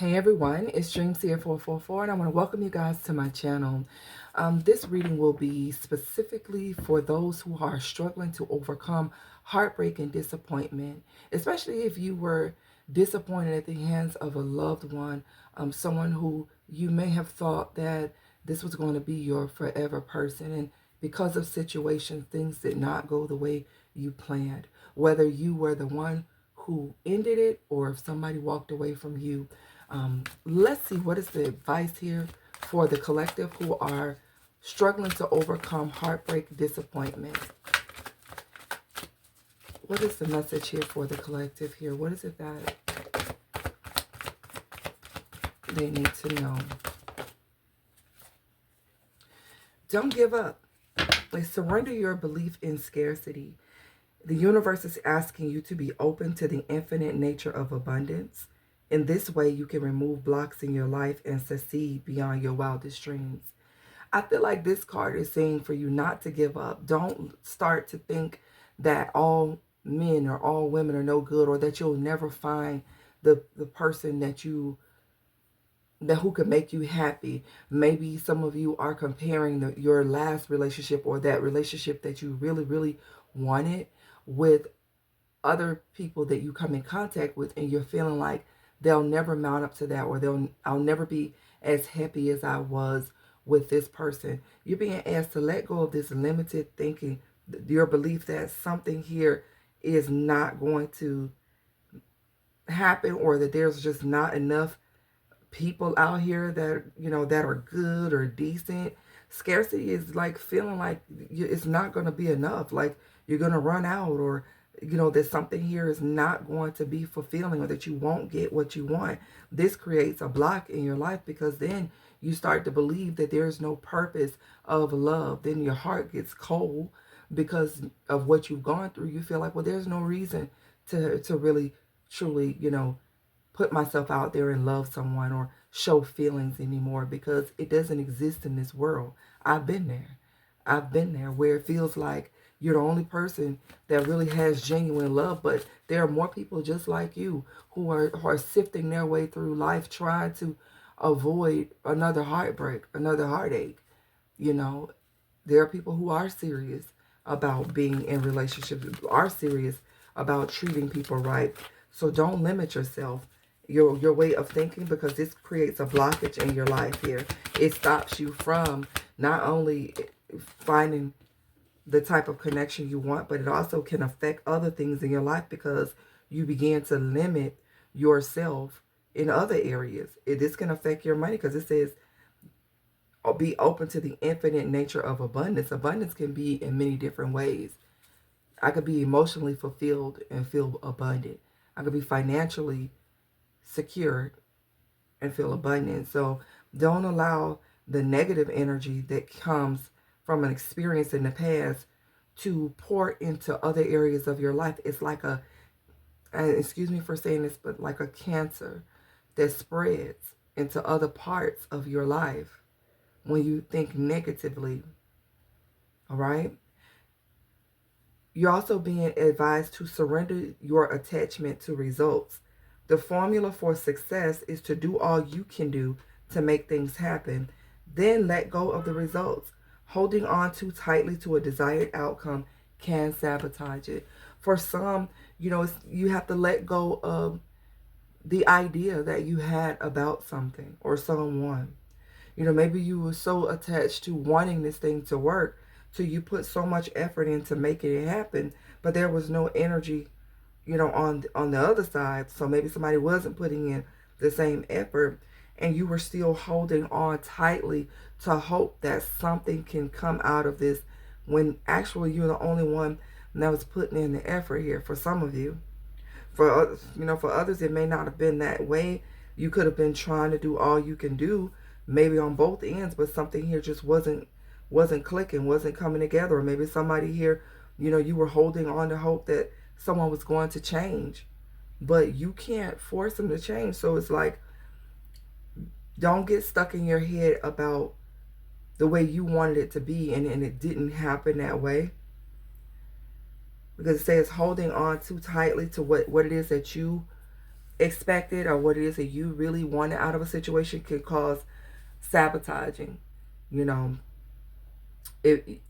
Hey everyone, it's Dreams here 444, and I want to welcome you guys to my channel. This reading will be specifically for those who are struggling to overcome heartbreak and disappointment, especially if you were disappointed at the hands of a loved one, someone who you may have thought that this was going to be your forever person, and because of situations, things did not go the way you planned. Whether you were the one who ended it or if somebody walked away from you. Let's see, what is the advice here for the collective who are struggling to overcome heartbreak, disappointment? What is the message here for the collective here? What is it that they need to know? Don't give up. Like, surrender your belief in scarcity. The universe is asking you to be open to the infinite nature of abundance. In this way, you can remove blocks in your life and succeed beyond your wildest dreams. I feel like this card is saying for you not to give up. Don't start to think that all men or all women are no good, or that you'll never find the person that who can make you happy. Maybe some of you are comparing your last relationship or that relationship that you really, really wanted with other people that you come in contact with, and you're feeling like they'll never mount up to that, or I'll never be as happy as I was with this person. You're being asked to let go of this limited thinking, your belief that something here is not going to happen, or that there's just not enough people out here that, that are good or decent. Scarcity is like feeling like it's not going to be enough, like you're going to run out, or that something here is not going to be fulfilling, or that you won't get what you want. This creates a block in your life, because then you start to believe that there's no purpose of love. Then your heart gets cold because of what you've gone through. You feel like, well, there's no reason to really, truly, put myself out there and love someone or show feelings anymore, because it doesn't exist in this world. I've been there. I've been there where it feels like you're the only person that really has genuine love, but there are more people just like you who are sifting their way through life, trying to avoid another heartbreak, another heartache. You know, there are people who are serious about being in relationships, are serious about treating people right. So don't limit yourself, your way of thinking, because this creates a blockage in your life here. It stops you from not only finding the type of connection you want, but it also can affect other things in your life, because you begin to limit yourself in other areas. This can affect your money, because it says be open to the infinite nature of abundance. Abundance can be in many different ways. I could be emotionally fulfilled and feel abundant. I could be financially secure and feel abundant. So don't allow the negative energy that comes from an experience in the past to pour into other areas of your life. It's like excuse me for saying this, but like a cancer that spreads into other parts of your life when you think negatively. All right? You're also being advised to surrender your attachment to results. The formula for success is to do all you can do to make things happen. Then let go of the results. Holding on too tightly to a desired outcome can sabotage it. For some, you have to let go of the idea that you had about something or someone. Maybe you were so attached to wanting this thing to work, so you put so much effort into making it happen, but there was no energy, on the other side. So maybe somebody wasn't putting in the same effort, and you were still holding on tightly to hope that something can come out of this, when actually you're the only one that was putting in the effort here. For some of you, for others, it may not have been that way. You could have been trying to do all you can do, maybe on both ends, but something here just wasn't clicking, wasn't coming together. Or maybe somebody here, you were holding on to hope that someone was going to change, but you can't force them to change. So it's like, don't get stuck in your head about the way you wanted it to be, and it didn't happen that way. Because it says holding on too tightly to what it is that you expected or what it is that you really wanted out of a situation could cause sabotaging. You know, it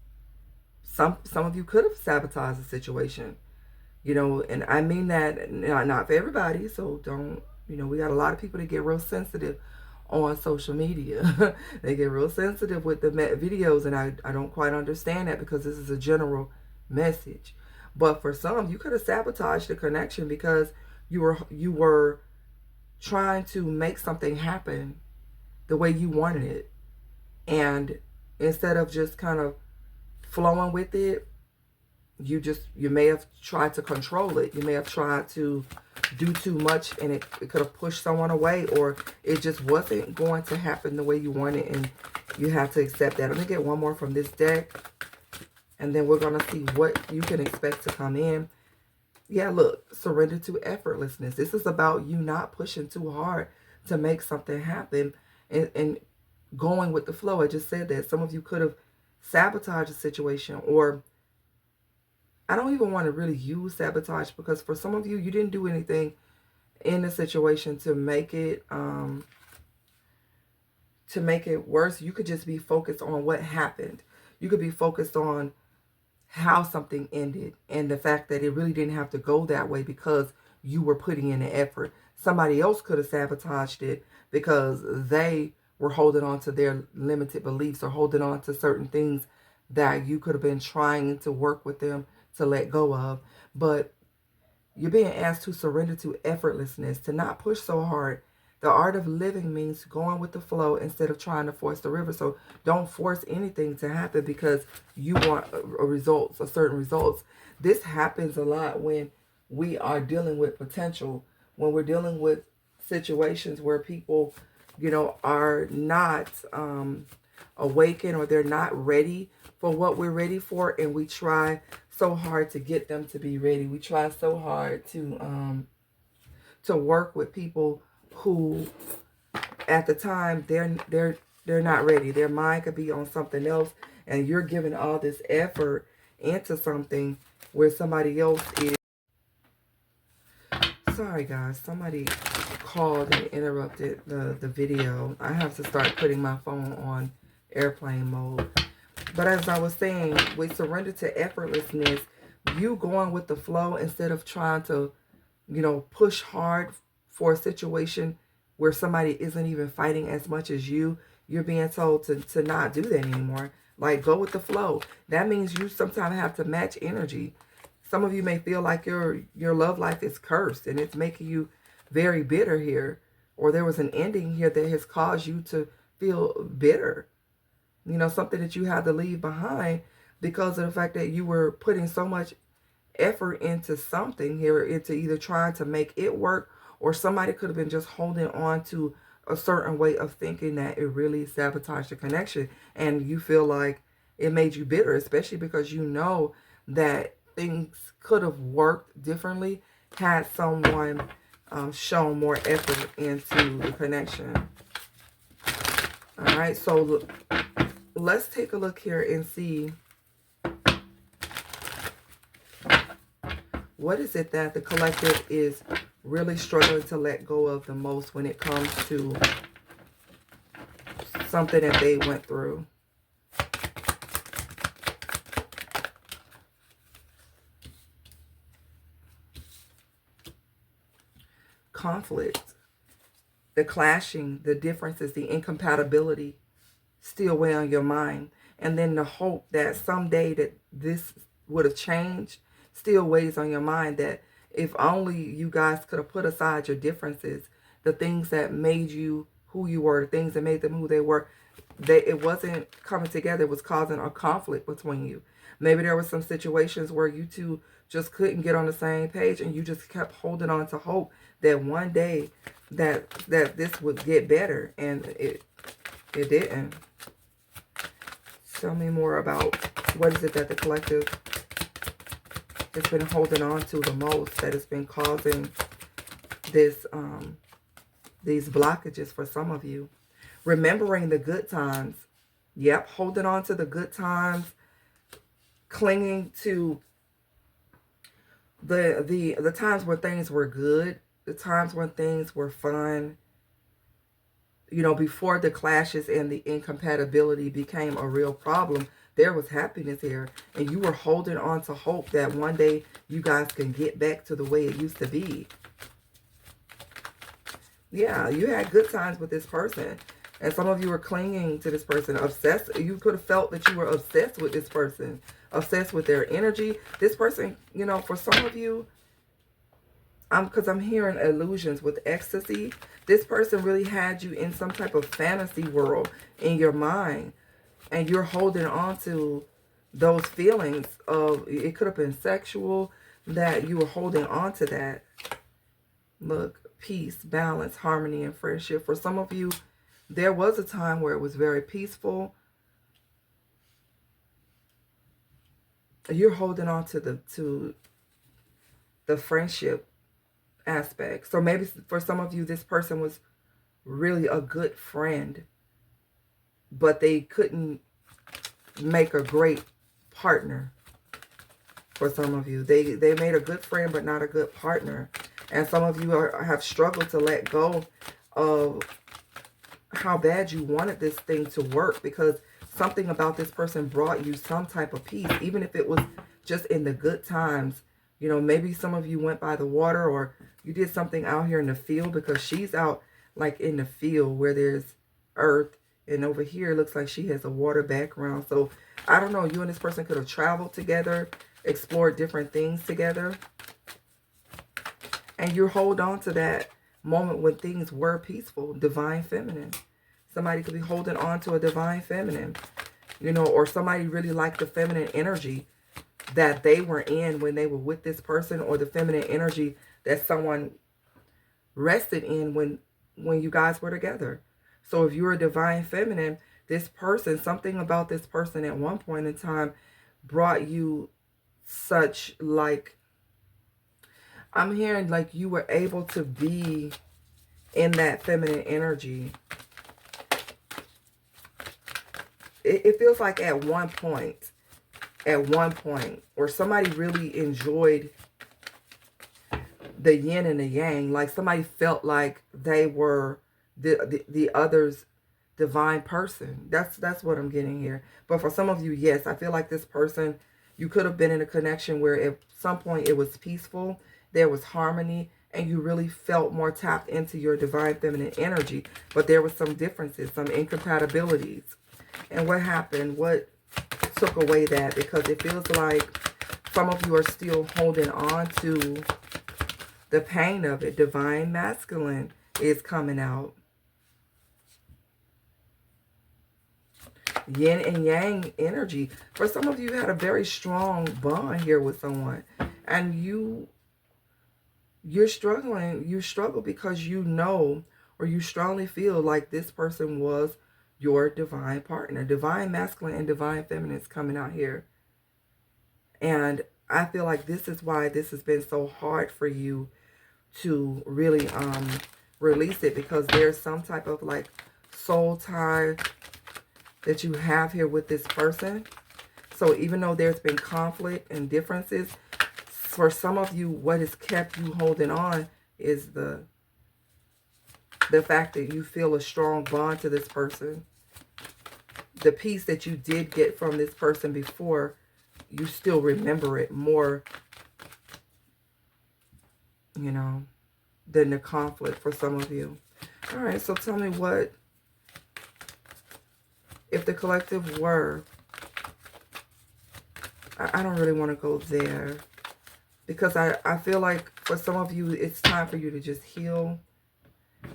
some of you could have sabotaged the situation. You know, and I mean that not for everybody. So don't, you know, we got a lot of people that get real sensitive on social media. They get real sensitive with the videos, and I don't quite understand that because this is a general message. But for some, you could have sabotaged the connection because you were trying to make something happen the way you wanted it, and instead of just kind of flowing with it, you may have tried to control it. You may have tried to do too much, and it could have pushed someone away, or it just wasn't going to happen the way you wanted, and you have to accept that. Let me get one more from this deck, and then we're going to see what you can expect to come in. Yeah, look, surrender to effortlessness. This is about you not pushing too hard to make something happen, and going with the flow. I just said that some of you could have sabotaged the situation, or I don't even want to really use sabotage, because for some of you, you didn't do anything in the situation to make it worse. You could just be focused on what happened. You could be focused on how something ended and the fact that it really didn't have to go that way because you were putting in the effort. Somebody else could have sabotaged it because they were holding on to their limited beliefs or holding on to certain things that you could have been trying to work with them to let go of. But you're being asked to surrender to effortlessness, to not push so hard. The art of living means going with the flow instead of trying to force the river. So don't force anything to happen because you want a certain results. This happens a lot when we are dealing with potential, when we're dealing with situations where people, you know, are not awakened, or they're not ready for what we're ready for, and we try so hard to get them to be ready. We try so hard to work with people who at the time they're not ready. Their mind could be on something else, and you're giving all this effort into something where somebody else is. Sorry guys, somebody called and interrupted the video. I have to start putting my phone on airplane mode. But as I was saying, with surrender to effortlessness, you going with the flow instead of trying to, you know, push hard for a situation where somebody isn't even fighting as much as you. You're being told to not do that anymore. Like, go with the flow. That means you sometimes have to match energy. Some of you may feel like your love life is cursed and it's making you very bitter here. Or there was an ending here that has caused you to feel bitter. You know, something that you had to leave behind because of the fact that you were putting so much effort into something here, into either trying to make it work, or somebody could have been just holding on to a certain way of thinking that it really sabotaged the connection. And you feel like it made you bitter, especially because you know that things could have worked differently had someone shown more effort into the connection. All right, so let's take a look here and see what is it that the collective is really struggling to let go of the most when it comes to something that they went through. Conflict, the clashing, the differences, the incompatibility still weigh on your mind. And then the hope that someday that this would have changed still weighs on your mind, that if only you guys could have put aside your differences, the things that made you who you were, the things that made them who they were, it wasn't coming together. It was causing a conflict between you. Maybe there were some situations where you two just couldn't get on the same page, and you just kept holding on to hope that one day that this would get better, and it didn't. Tell me more about what is it that the collective has been holding on to the most, that has been causing this these blockages for some of you. Remembering the good times. Yep, holding on to the good times, clinging to the times where things were good, the times when things were fun, you know, before the clashes and the incompatibility became a real problem, there was happiness here. And you were holding on to hope that one day you guys can get back to the way it used to be. Yeah, you had good times with this person. And some of you were clinging to this person, obsessed. You could have felt that you were obsessed with this person, obsessed with their energy. This person, you know, for some of you, because I'm hearing illusions with ecstasy. This person really had you in some type of fantasy world in your mind. And you're holding on to those feelings of, it could have been sexual, that you were holding on to that. Look, peace, balance, harmony, and friendship. For some of you, there was a time where it was very peaceful. You're holding on to the friendship aspect. So maybe for some of you, this person was really a good friend, but they couldn't make a great partner. For some of you, they made a good friend but not a good partner. And some of you have struggled to let go of how bad you wanted this thing to work, because something about this person brought you some type of peace, even if it was just in the good times. You know, maybe some of you went by the water, or you did something out here in the field, because she's out like in the field where there's earth, and over here it looks like she has a water background. So I don't know, you and this person could have traveled together, explored different things together, and you hold on to that moment when things were peaceful. Divine feminine. Somebody could be holding on to a divine feminine, you know, or somebody really liked the feminine energy that they were in when they were with this person, or the feminine energy that someone rested in when you guys were together. So if you're a divine feminine, this person, something about this person at one point in time brought you such, like, I'm hearing like you were able to be in that feminine energy. It feels like at one point, or somebody really enjoyed the yin and the yang, like somebody felt like they were the other's divine person. That's what I'm getting here. But for some of you, yes, I feel like this person, you could have been in a connection where at some point it was peaceful, there was harmony, and you really felt more tapped into your divine feminine energy. But there were some differences, some incompatibilities. And what happened? What took away that? Because it feels like some of you are still holding on to the pain of it. Divine masculine is coming out. Yin and yang energy. For some of you, had a very strong bond here with someone, and you're struggling. You struggle because you know, or you strongly feel like this person was your divine partner. Divine masculine and divine feminine is coming out here. And I feel like this is why this has been so hard for you to really release it, because there's some type of like soul tie that you have here with this person. So even though there's been conflict and differences, for some of you, what has kept you holding on is the fact that you feel a strong bond to this person. The peace that you did get from this person before, you still remember it more, you know, than the conflict for some of you. All right, so tell me, what if the collective were, I don't really want to go there, because I feel like for some of you, it's time for you to just heal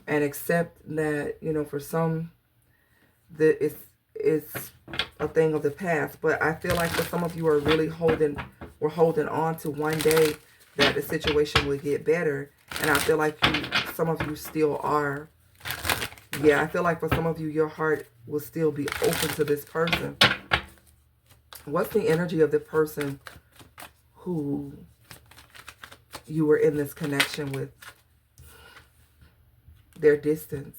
and accept that, you know, for some, that it's a thing of the past. But I feel like for some of you are really holding on to one day that the situation will get better. And I feel like some of you still are. Yeah, I feel like for some of you, your heart will still be open to this person. What's the energy of the person who you were in this connection with? Their distance,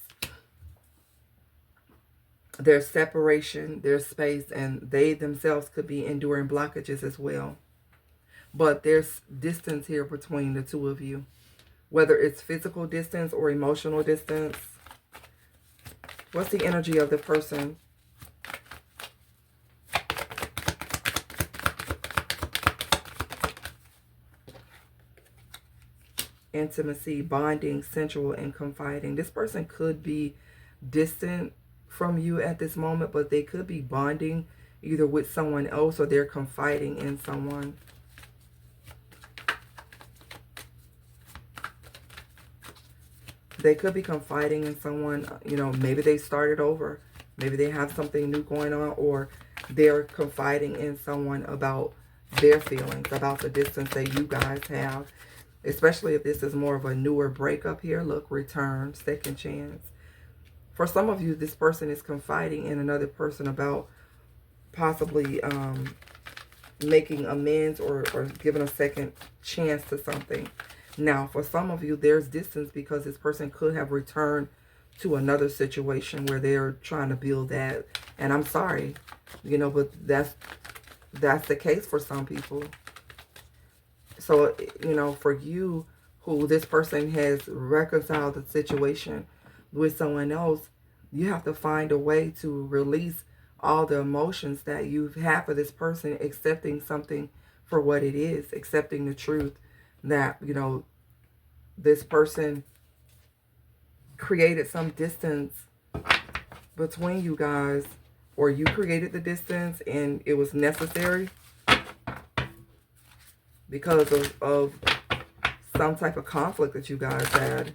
their separation, their space, and they themselves could be enduring blockages as well. But there's distance here between the two of you. whether it's physical distance or emotional distance. What's the energy of the person? Intimacy, bonding, sensual, and confiding. This person could be distant from you at this moment, but they could be bonding either with someone else or they're confiding in someone. They could be confiding in someone, you know, maybe they started over. Maybe they have something new going on, or they're confiding in someone about their feelings, about the distance that you guys have. Especially if this is more of a newer breakup here. Look, return, second chance. For some of you, this person is confiding in another person about possibly making amends or giving a second chance to something. Now, for some of you, there's distance because this person could have returned to another situation where they're trying to build that. And I'm sorry, you know, but that's the case for some people. So, you know, for you, who this person has reconciled the situation with someone else, you have to find a way to release all the emotions that you've had for this person, accepting something for what it is, accepting the truth that, you know, this person created some distance between you guys, or you created the distance and it was necessary because of some type of conflict that you guys had.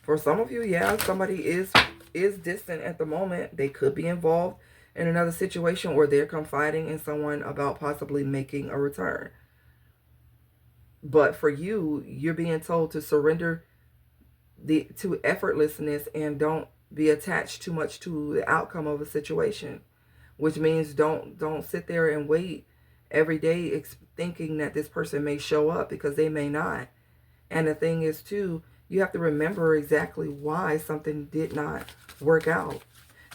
For some of you, yeah, somebody is distant at the moment. They could be involved in another situation, or they're confiding in someone about possibly making a return. But for you, you're being told to surrender to effortlessness and don't be attached too much to the outcome of a situation, which means don't sit there and wait every day thinking that this person may show up, because they may not. And the thing is too, you have to remember exactly why something did not work out.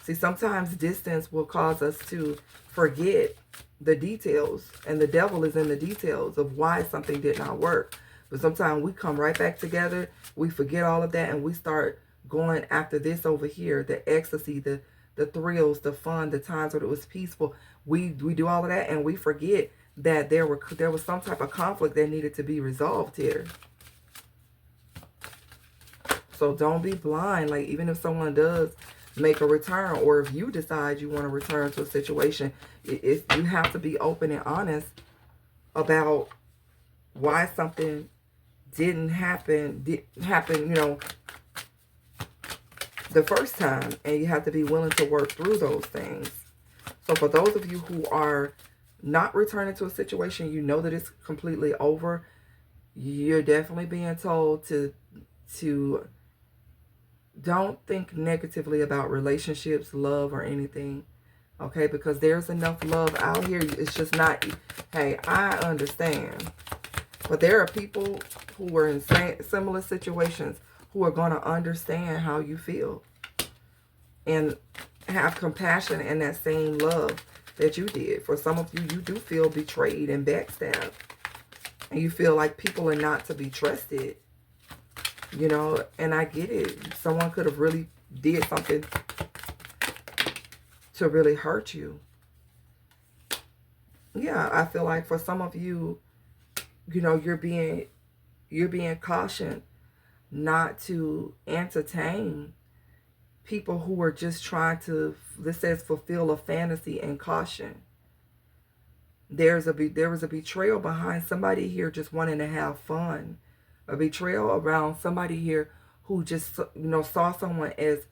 See, sometimes distance will cause us to forget the details, and the devil is in the details of why something did not work. But sometimes we come right back together, we forget all of that, and we start going after this over here, the ecstasy, the thrills, the fun, the times when it was peaceful. We do all of that, and we forget that there was some type of conflict that needed to be resolved here. So don't be blind. Like, even if someone does make a return, or if you decide you want to return to a situation, you have to be open and honest about why something didn't happen, you know, the first time. And you have to be willing to work through those things. So for those of you who are not returning to a situation, you know that it's completely over, you're definitely being told to don't think negatively about relationships, love, or anything. Okay, because there's enough love out here. It's just not, hey, I understand. But there are people who are in similar situations who are going to understand how you feel and have compassion and that same love that you did. For some of you, you do feel betrayed and backstabbed. And you feel like people are not to be trusted. You know, and I get it. Someone could have really did something to really hurt you. Yeah, I feel like for some of you, you know, you're being cautioned not to entertain people who are just trying to, this says, fulfill a fantasy and caution. There was a betrayal behind somebody here just wanting to have fun. A betrayal around somebody here who just, you know, saw someone as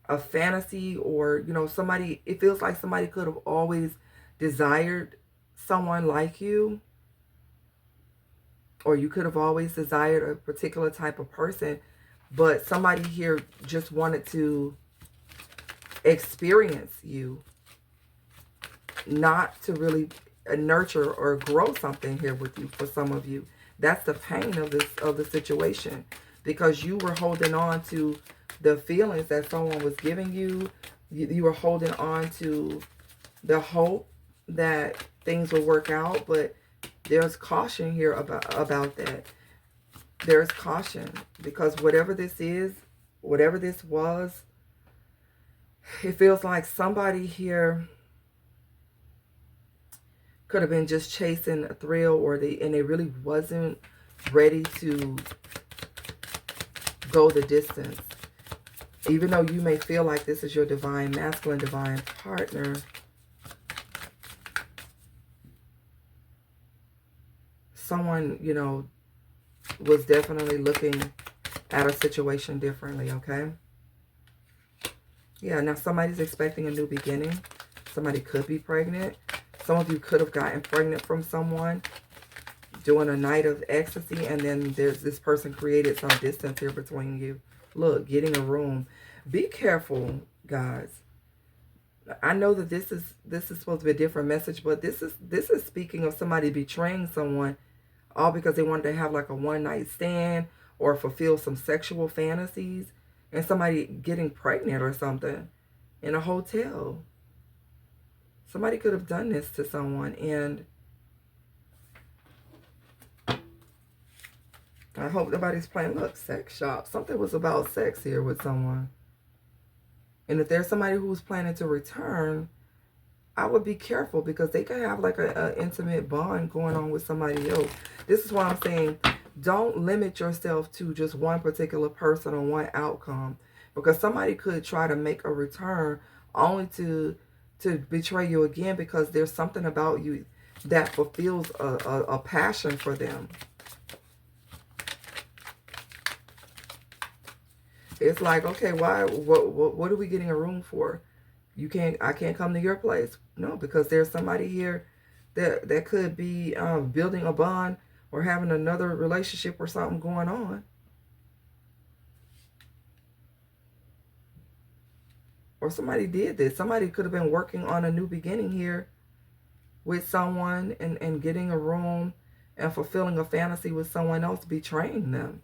a fantasy, or, you know, somebody, it feels like somebody could have always desired someone like you, or you could have always desired a particular type of person, but somebody here just wanted to experience you, not to really nurture or grow something here with you. For some of you, that's the pain of the situation, because you were holding on to the feelings that someone was giving you. You were holding on to the hope that things will work out, but there's caution here about that. There's caution because whatever this is, whatever this was, it feels like somebody here could have been just chasing a thrill, or they really wasn't ready to go the distance. Even though you may feel like this is your divine masculine, divine partner, someone, you know, was definitely looking at a situation differently, okay? Yeah, now somebody's expecting a new beginning. Somebody could be pregnant. Some of you could have gotten pregnant from someone doing a night of ecstasy, and then there's this person created some distance here between you. Look, getting a room. Be careful, guys. I know that this is supposed to be a different message, but this is speaking of somebody betraying someone, all because they wanted to have like a one-night stand or fulfill some sexual fantasies, and somebody getting pregnant or something in a hotel. Somebody could have done this to someone, and I hope nobody's playing, look, sex shop. Something was about sex here with someone. And if there's somebody who's planning to return, I would be careful because they could have like an intimate bond going on with somebody else. This is why I'm saying don't limit yourself to just one particular person or one outcome, because somebody could try to make a return only to betray you again because there's something about you that fulfills a passion for them. It's like, okay, why? What are we getting a room for? I can't come to your place. No, because there's somebody here that could be building a bond or having another relationship or something going on. Or somebody did this. Somebody could have been working on a new beginning here with someone and getting a room and fulfilling a fantasy with someone else, betraying them.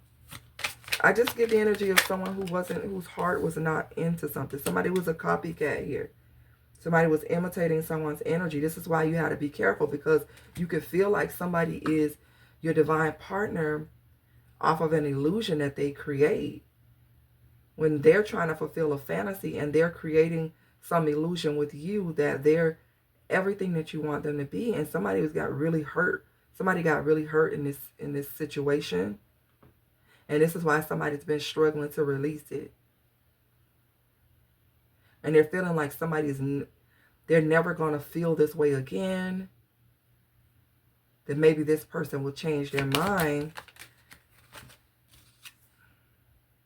I just get the energy of someone whose heart was not into something. Somebody was a copycat here. Somebody was imitating someone's energy. This is why you have to be careful, because you could feel like somebody is your divine partner off of an illusion that they create when they're trying to fulfill a fantasy, and they're creating some illusion with you that they're everything that you want them to be. And somebody who's got really hurt. Somebody got really hurt in this situation. And this is why somebody's been struggling to release it. And they're feeling like they're never going to feel this way again. That maybe this person will change their mind.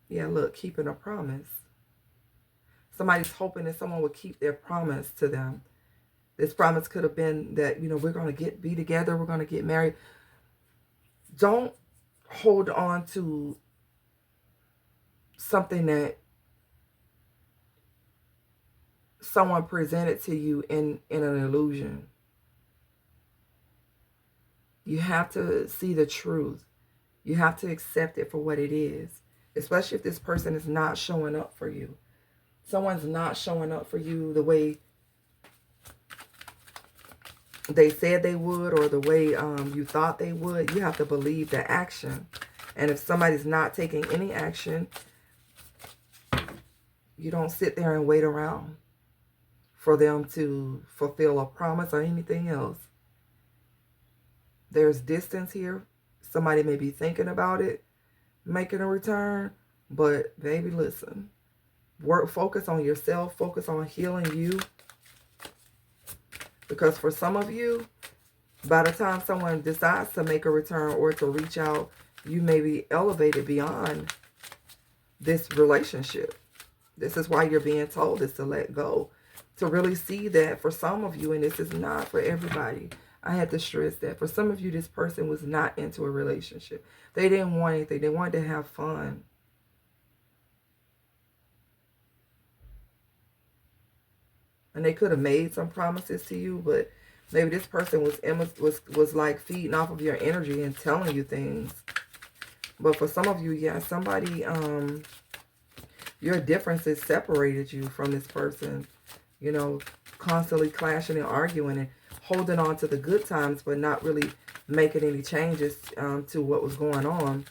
Yeah, look, keeping a promise. Somebody's hoping that someone will keep their promise to them. This promise could have been that, you know, we're going to be together. We're going to get married. Don't hold on to something that someone presented to you in an illusion. You have to see the truth. You have to accept it for what it is, especially if this person is not showing up for you. Someone's not showing up for you the way they said they would, or the way you thought they would. You have to believe the action. And if somebody's not taking any action, you don't sit there and wait around for them to fulfill a promise or anything else. There's distance here. Somebody may be thinking about it, making a return, but baby, listen. Focus on yourself. Focus on healing you. Because for some of you, by the time someone decides to make a return or to reach out, you may be elevated beyond this relationship. This is why you're being told is to let go. To really see that for some of you, and this is not for everybody, I had to stress that for some of you, this person was not into a relationship. They didn't want anything. They wanted to have fun. And they could have made some promises to you, but maybe this person was like feeding off of your energy and telling you things. But for some of you, yeah, somebody, your differences separated you from this person. You know, constantly clashing and arguing and holding on to the good times, but not really making any changes to what was going on.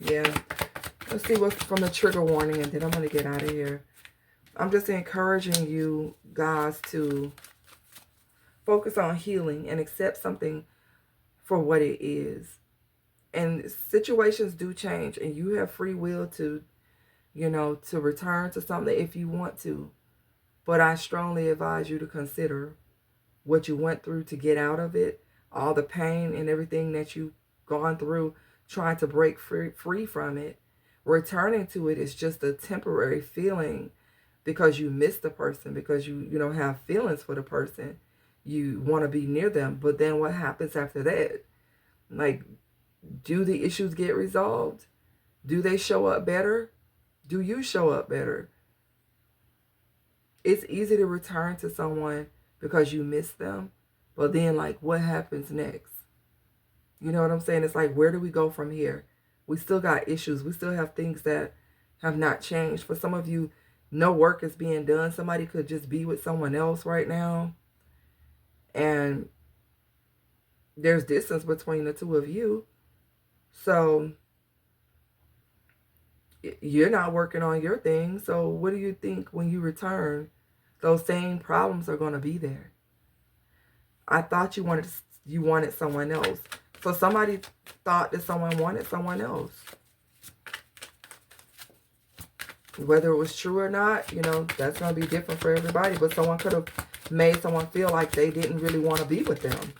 Yeah. Let's see what's from the trigger warning, and then I'm going to get out of here. I'm just encouraging you guys to focus on healing and accept something for what it is. And situations do change, and you have free will to, to return to something if you want to. But I strongly advise you to consider what you went through to get out of it, all the pain and everything that you've gone through trying to break free from it. Returning to it is just a temporary feeling because you miss the person, because you don't have feelings for the person. You want to be near them. But then what happens after that? Like, do the issues get resolved? Do they show up better? Do you show up better? It's easy to return to someone because you miss them. But then, like, what happens next? You know what I'm saying? It's like, where do we go from here? We still got issues. We still have things that have not changed. For some of you, no work is being done. Somebody could just be with someone else right now. And there's distance between the two of you. So you're not working on your thing. So what do you think when you return? Those same problems are going to be there. I thought you wanted someone else. So somebody thought that someone wanted someone else. Whether it was true or not, that's going to be different for everybody. But someone could have made someone feel like they didn't really want to be with them.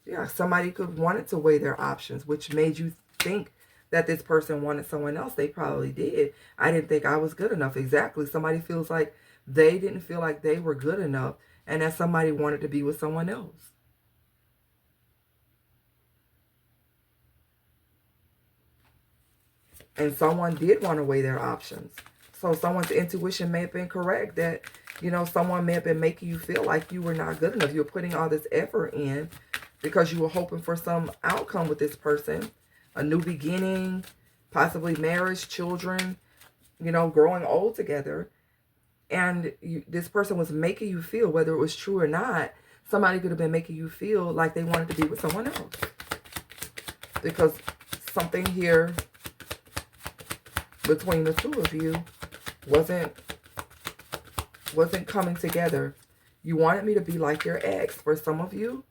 Yeah, somebody could wanted to weigh their options, which made you think that this person wanted someone else. They probably did. I didn't think I was good enough. Exactly. Somebody feels like they didn't feel like they were good enough, and that somebody wanted to be with someone else. And someone did want to weigh their options. So someone's intuition may have been correct that, someone may have been making you feel like you were not good enough. You're putting all this effort in because you were hoping for some outcome with this person. A new beginning, possibly marriage, children, growing old together. And this person was making you feel, whether it was true or not, somebody could have been making you feel like they wanted to be with someone else. Because something here between the two of you wasn't coming together. You wanted me to be like your ex. For some of you,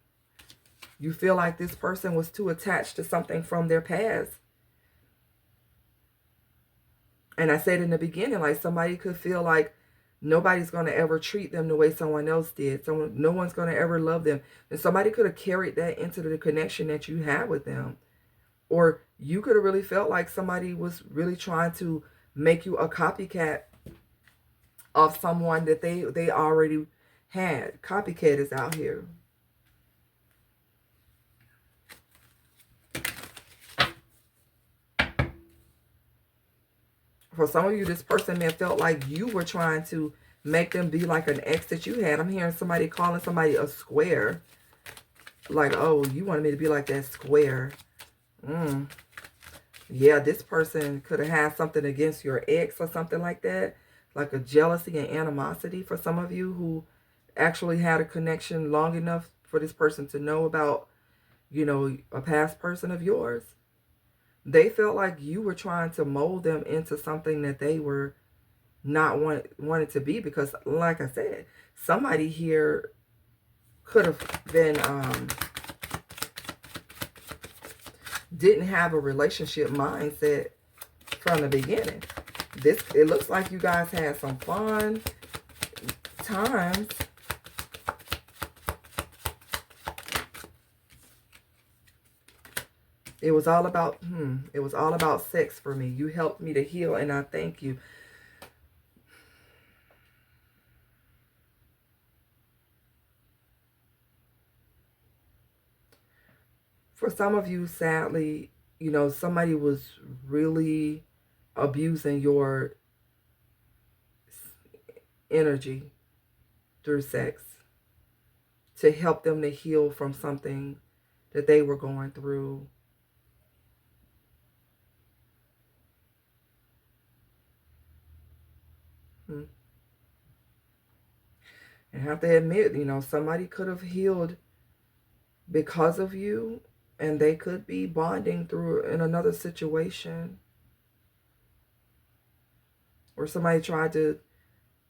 you feel like this person was too attached to something from their past. And I said in the beginning, like, somebody could feel like nobody's going to ever treat them the way someone else did. No one's going to ever love them. And somebody could have carried that into the connection that you had with them. Or you could have really felt like somebody was really trying to make you a copycat of someone that they already had. Copycat is out here. For some of you, this person may have felt like you were trying to make them be like an ex that you had. I'm hearing somebody calling somebody a square. Like, oh, you wanted me to be like that square. Yeah, this person could have had something against your ex or something like that. Like a jealousy and animosity for some of you who actually had a connection long enough for this person to know about, a past person of yours. They felt like you were trying to mold them into something that they were not wanted to be. Because, like I said, somebody here could have been didn't have a relationship mindset from the beginning. It looks like you guys had some fun times. It was all about sex for me. You helped me to heal, and I thank you. For some of you, sadly, somebody was really abusing your energy through sex to help them to heal from something that they were going through. And I have to admit, somebody could have healed because of you, And they could be bonding through in another situation, or somebody tried to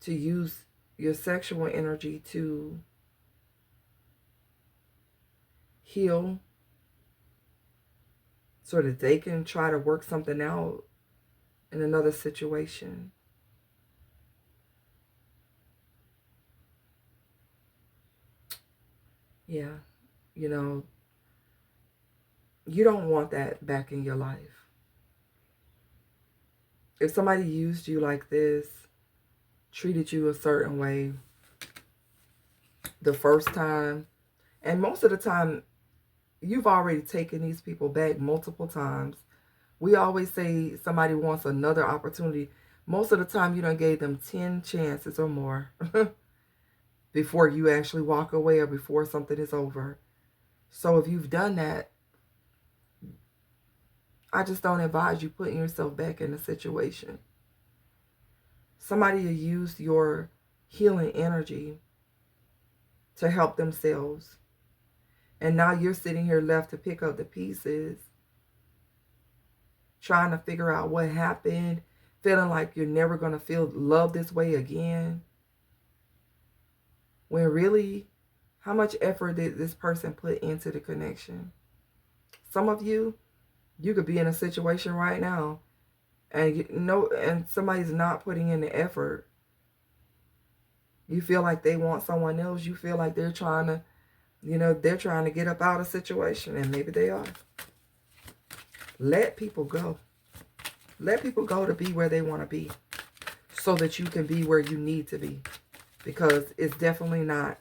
use your sexual energy to heal so that they can try to work something out in another situation. Yeah, you know, you don't want that back in your life. If somebody used you like this, treated you a certain way the first time, and most of the time, you've already taken these people back multiple times. We always say somebody wants another opportunity. Most of the time, you done gave them 10 chances or more before you actually walk away or before something is over. So if you've done that, I just don't advise you putting yourself back in a situation. Somebody used your healing energy to help themselves. And now you're sitting here left to pick up the pieces, trying to figure out what happened, feeling like you're never going to feel love this way again. When really, how much effort did this person put into the connection? Some of you, you could be in a situation right now and and somebody's not putting in the effort. You feel like they want someone else. You feel like they're trying to, they're trying to get up out of a situation, and maybe they are. Let people go. Let people go to be where they want to be so that you can be where you need to be. Because it's definitely not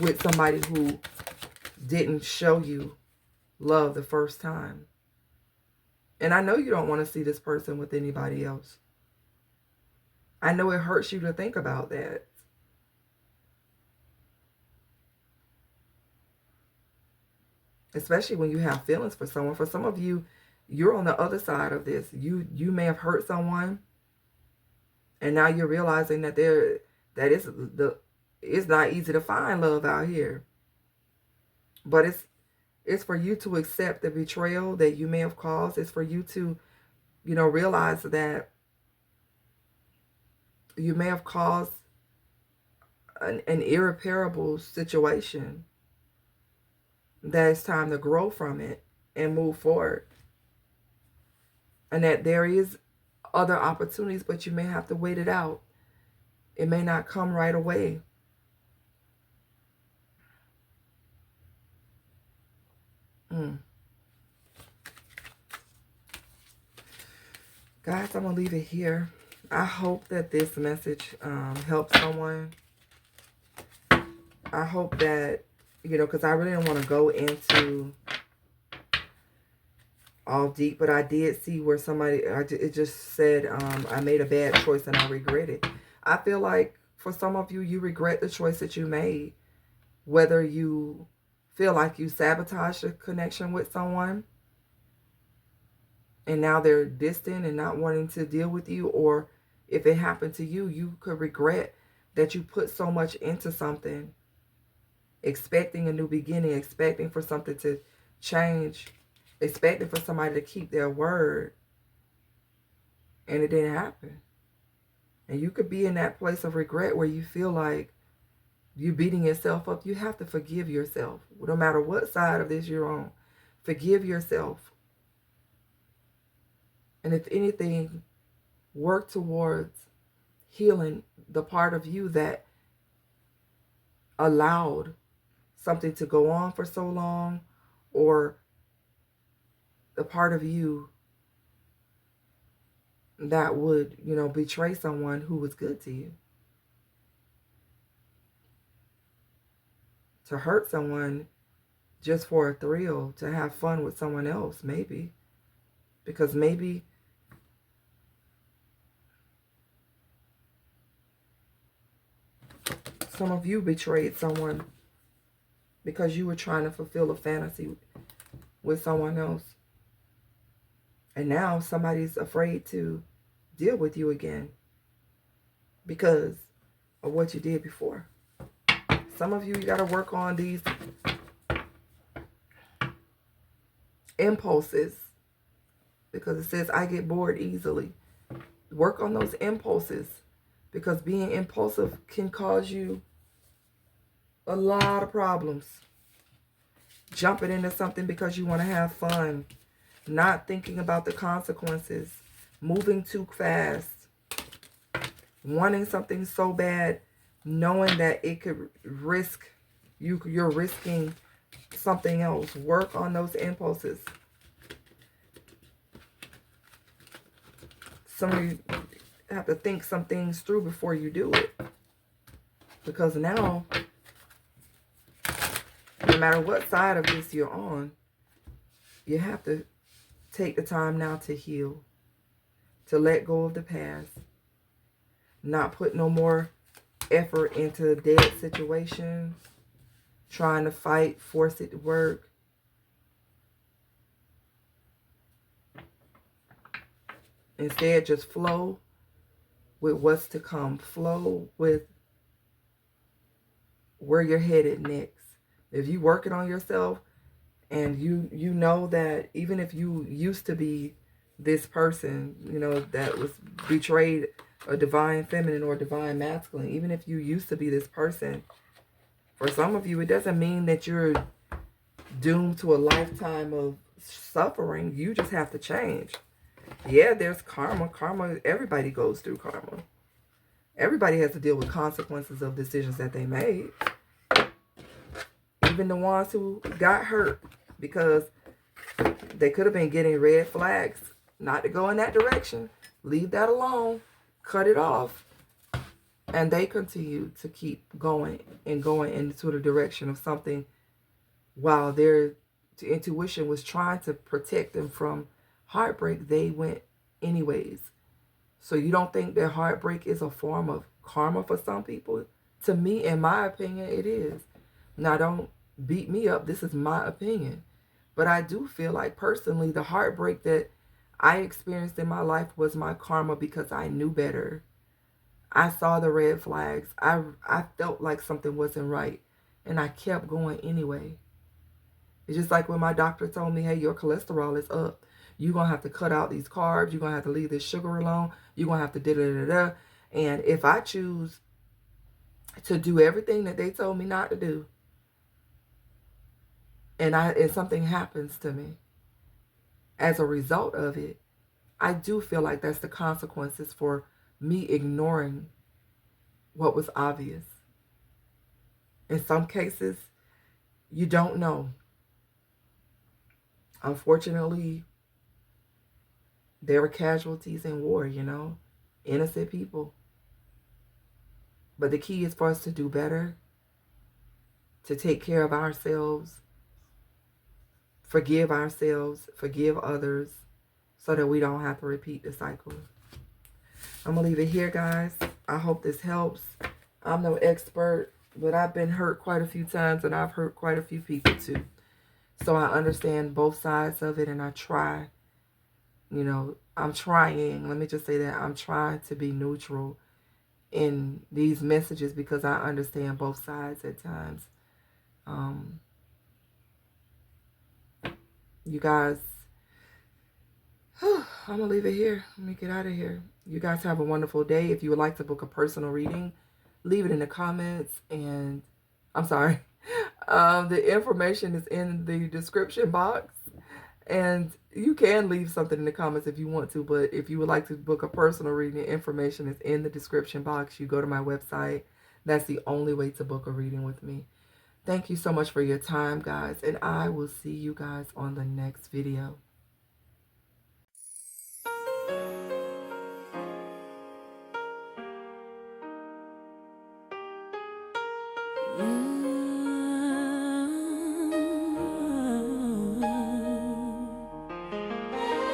with somebody who didn't show you love the first time. And I know you don't want to see this person with anybody else. I know it hurts you to think about that. Especially when you have feelings for someone. For some of you, you're on the other side of this. You may have hurt someone, and now you're realizing that it's not easy to find love out here. But it's for you to accept the betrayal that you may have caused. It's for you to, realize that you may have caused an irreparable situation, that it's time to grow from it and move forward. And that there is other opportunities, but you may have to wait it out. It may not come right away. Guys, I'm going to leave it here. I hope that this message helps someone. I hope that, because I really don't want to go into all deep, but I did see where it just said, I made a bad choice and I regret it. I feel like for some of you, you regret the choice that you made. Whether you feel like you sabotaged a connection with someone and now they're distant and not wanting to deal with you, or if it happened to you, you could regret that you put so much into something, expecting a new beginning, expecting for something to change, expecting for somebody to keep their word, and it didn't happen. And you could be in that place of regret where you feel like you're beating yourself up. You have to forgive yourself. No matter what side of this you're on, forgive yourself. And if anything, work towards healing the part of you that allowed something to go on for so long, or the part of you that would, betray someone who was good to you. To hurt someone just for a thrill, to have fun with someone else, maybe. Because maybe some of you betrayed someone because you were trying to fulfill a fantasy with someone else. And now somebody's afraid to deal with you again because of what you did before. Some of you got to work on these impulses, because it says I get bored easily. Work on those impulses, because being impulsive can cause you a lot of problems. Jumping into something because you want to have fun, not thinking about the consequences, moving too fast, wanting something so bad, knowing that it could risk you're risking something else. Work on those impulses. Some of you have to think some things through before you do it, because now, no matter what side of this you're on, you have to take the time now to heal, to let go of the past, not put no more effort into dead situations, trying to fight, force it to work. Instead, just flow with what's to come. Flow with where you're headed next. If you're working on yourself, and you know that even if you used to be this person, you know, that was betrayed a divine feminine or divine masculine, even if you used to be this person, for some of you, it doesn't mean that you're doomed to a lifetime of suffering. You just have to change. Yeah, there's karma. Karma, everybody goes through karma. Everybody has to deal with consequences of decisions that they made. Even the ones who got hurt because they could have been getting red flags not to go in that direction. Leave that alone. Cut it off. And they continue to keep going and going into the direction of something while their intuition was trying to protect them from heartbreak. They went anyways. So you don't think that heartbreak is a form of karma for some people? To me, in my opinion, it is. Now, don't beat me up. This is my opinion. But I do feel like, personally, the heartbreak that I experienced in my life was my karma, because I knew better. I saw the red flags. I felt like something wasn't right, and I kept going anyway. It's just like when my doctor told me, hey, your cholesterol is up. You're going to have to cut out these carbs. You're going to have to leave this sugar alone. You're going to have to da-da-da-da. And if I choose to do everything that they told me not to do, and something happens to me as a result of it, I do feel like that's the consequences for me ignoring what was obvious. In some cases, you don't know. Unfortunately, there were casualties in war, you know, innocent people. But the key is for us to do better, to take care of ourselves, forgive others, so that we don't have to repeat the cycle. I'm going to leave it here, guys. I hope this helps. I'm no expert, but I've been hurt quite a few times, and I've hurt quite a few people too. So I understand both sides of it, and I try, you know, I'm trying, let me just say that, I'm trying to be neutral in these messages, because I understand both sides at times. You guys, I'm going to leave it here. Let me get out of here. You guys have a wonderful day. If you would like to book a personal reading, leave it in the comments. And I'm sorry. The information is in the description box. And you can leave something in the comments if you want to. But if you would like to book a personal reading, the information is in the description box. You go to my website. That's the only way to book a reading with me. Thank you so much for your time, guys. And I will see you guys on the next video.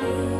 Ooh.